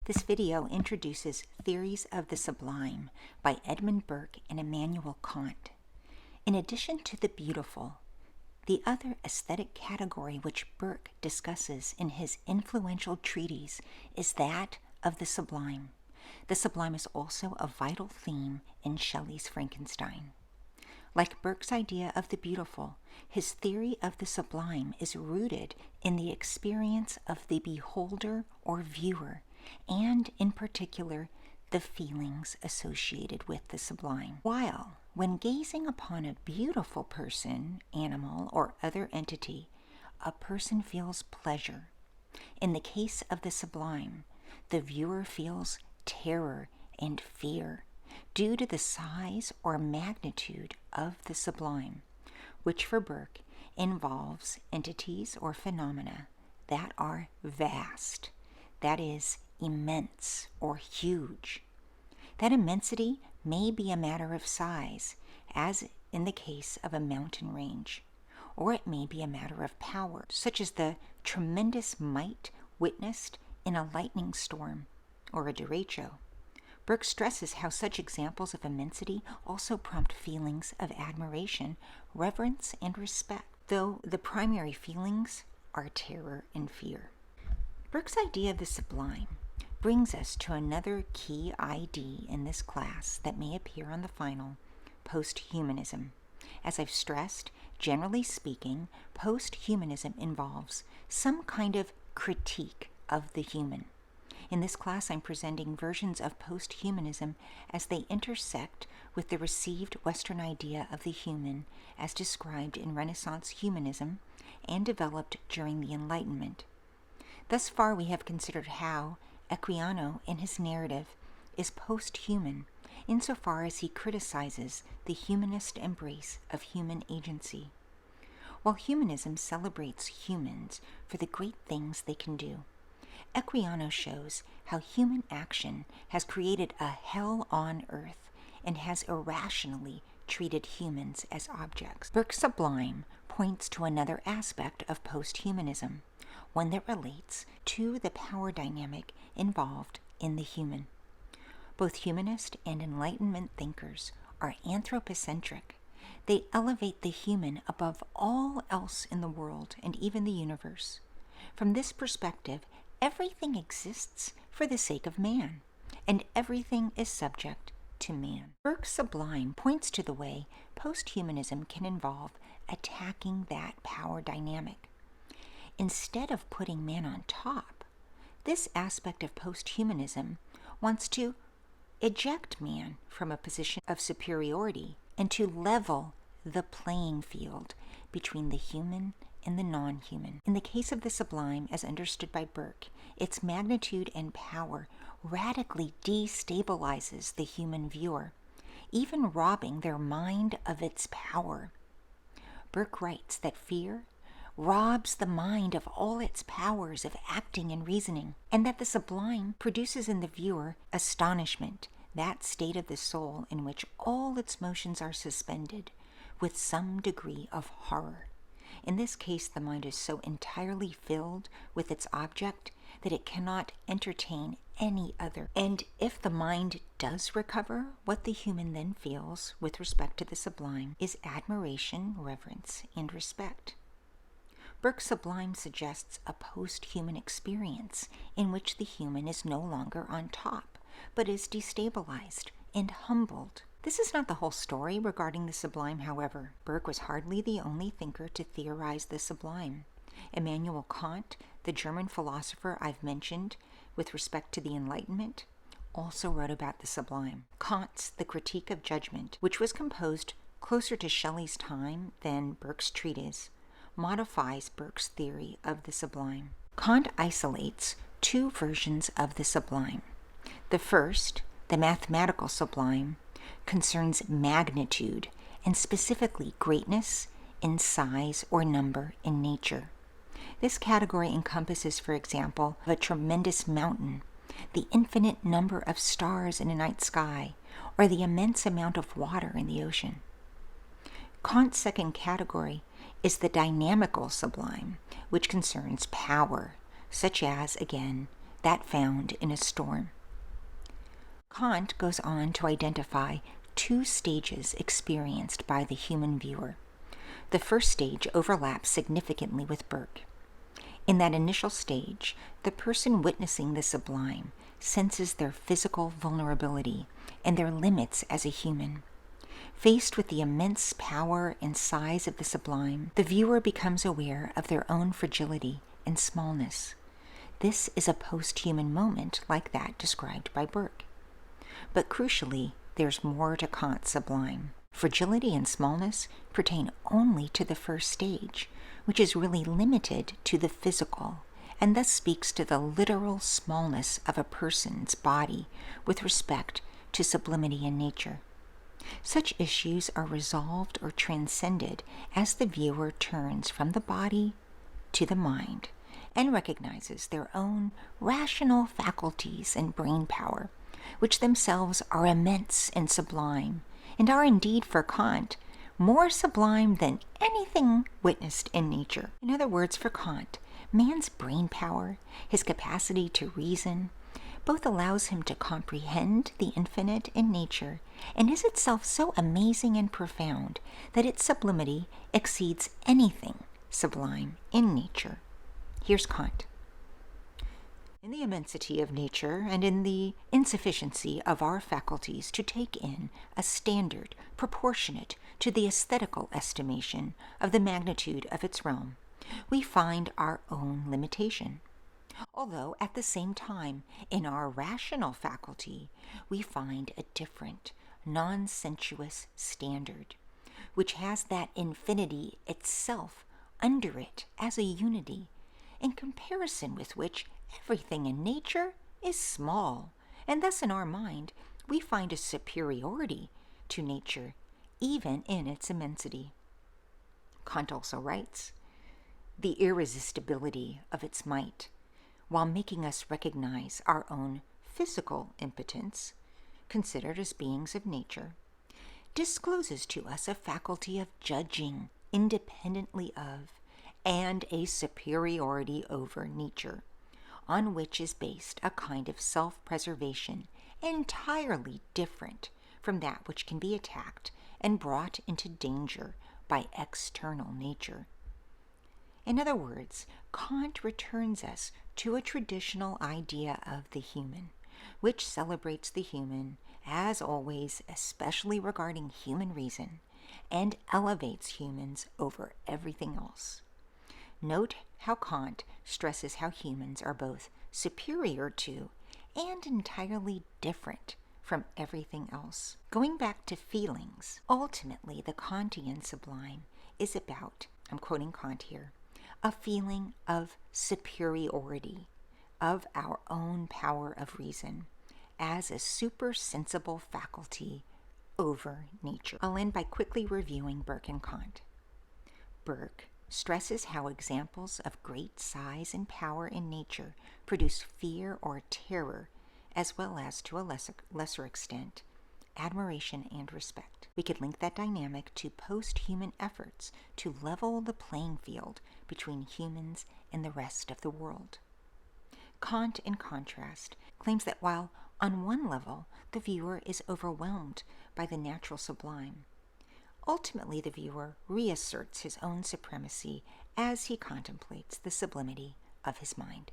This video introduces Theories of the Sublime by Edmund Burke and Emmanuel Kant. In addition to the beautiful, the other aesthetic category which Burke discusses in his influential treatise is that of the sublime. The sublime is also a vital theme in Shelley's Frankenstein. Like Burke's idea of the beautiful, his theory of the sublime is rooted in the experience of the beholder or viewer, and in particular, the feelings associated with the sublime. While, when gazing upon a beautiful person, animal, or other entity, a person feels pleasure, in the case of the sublime, the viewer feels terror and fear due to the size or magnitude of the sublime, which for Burke involves entities or phenomena that are vast, that is, immense or huge. That immensity may be a matter of size, as in the case of a mountain range, or it may be a matter of power, such as the tremendous might witnessed in a lightning storm or a derecho. Burke stresses how such examples of immensity also prompt feelings of admiration, reverence, and respect, though the primary feelings are terror and fear. Burke's idea of the sublime brings us to another key ID in this class that may appear on the final, post-humanism. As I've stressed, generally speaking, post-humanism involves some kind of critique of the human. In this class, I'm presenting versions of post-humanism as they intersect with the received Western idea of the human as described in Renaissance humanism and developed during the Enlightenment. Thus far, we have considered how Equiano, in his narrative, is post-human insofar as he criticizes the humanist embrace of human agency. While humanism celebrates humans for the great things they can do, Equiano shows how human action has created a hell on earth and has irrationally treated humans as objects. Burke's sublime points to another aspect of post-humanism, one that relates to the power dynamic involved in the human. Both humanist and Enlightenment thinkers are anthropocentric. They elevate the human above all else in the world and even the universe. From this perspective, everything exists for the sake of man, and everything is subject to man. Burke's sublime points to the way post-humanism can involve attacking that power dynamic. Instead of putting man on top, this aspect of post-humanism wants to eject man from a position of superiority and to level the playing field between the human and the non-human. In the case of the sublime, as understood by Burke, its magnitude and power radically destabilizes the human viewer, even robbing their mind of its power. Burke writes that fear robs the mind of all its powers of acting and reasoning, and that the sublime produces in the viewer astonishment, that state of the soul in which all its motions are suspended, with some degree of horror. In this case, the mind is so entirely filled with its object that it cannot entertain any other. And if the mind does recover, what the human then feels with respect to the sublime is admiration, reverence, and respect. Burke's sublime suggests a post-human experience in which the human is no longer on top, but is destabilized and humbled. This is not the whole story regarding the sublime, however. Burke was hardly the only thinker to theorize the sublime. Emmanuel Kant, the German philosopher I've mentioned with respect to the Enlightenment, also wrote about the sublime. Kant's The Critique of Judgment, which was composed closer to Shelley's time than Burke's treatise, modifies Burke's theory of the sublime. Kant isolates two versions of the sublime. The first, the mathematical sublime, concerns magnitude and specifically greatness in size or number in nature. This category encompasses, for example, a tremendous mountain, the infinite number of stars in a night sky, or the immense amount of water in the ocean. Kant's second category is the dynamical sublime, which concerns power, such as, again, that found in a storm. Kant goes on to identify two stages experienced by the human viewer. The first stage overlaps significantly with Burke. In that initial stage, the person witnessing the sublime senses their physical vulnerability and their limits as a human. Faced with the immense power and size of the sublime, the viewer becomes aware of their own fragility and smallness. This is a post-human moment like that described by Burke. But crucially, there's more to Kant's sublime. Fragility and smallness pertain only to the first stage, which is really limited to the physical, and thus speaks to the literal smallness of a person's body with respect to sublimity in nature. Such issues are resolved or transcended as the viewer turns from the body to the mind and recognizes their own rational faculties and brain power, which themselves are immense and sublime, and are indeed for Kant more sublime than anything witnessed in nature. In other words, for Kant, man's brain power, his capacity to reason, both allows him to comprehend the infinite in nature and is itself so amazing and profound that its sublimity exceeds anything sublime in nature. Here's Kant. In the immensity of nature and in the insufficiency of our faculties to take in a standard proportionate to the aesthetical estimation of the magnitude of its realm, we find our own limitation. Although at the same time, in our rational faculty, we find a different, non-sensuous standard, which has that infinity itself under it as a unity, in comparison with which everything in nature is small, and thus in our mind we find a superiority to nature, even in its immensity. Kant also writes, "The irresistibility of its might, while making us recognize our own physical impotence, considered as beings of nature, discloses to us a faculty of judging independently of and a superiority over nature, on which is based a kind of self-preservation entirely different from that which can be attacked and brought into danger by external nature." In other words, Kant returns us to a traditional idea of the human, which celebrates the human, as always, especially regarding human reason, and elevates humans over everything else. Note how Kant stresses how humans are both superior to and entirely different from everything else. Going back to feelings, ultimately the Kantian sublime is about, I'm quoting Kant here, a feeling of superiority of our own power of reason as a supersensible faculty over nature. I'll end by quickly reviewing Burke and Kant. Burke stresses how examples of great size and power in nature produce fear or terror, as well as, to a lesser extent, admiration and respect. We could link that dynamic to post-human efforts to level the playing field between humans and the rest of the world. Kant, in contrast, claims that while on one level the viewer is overwhelmed by the natural sublime, ultimately the viewer reasserts his own supremacy as he contemplates the sublimity of his mind.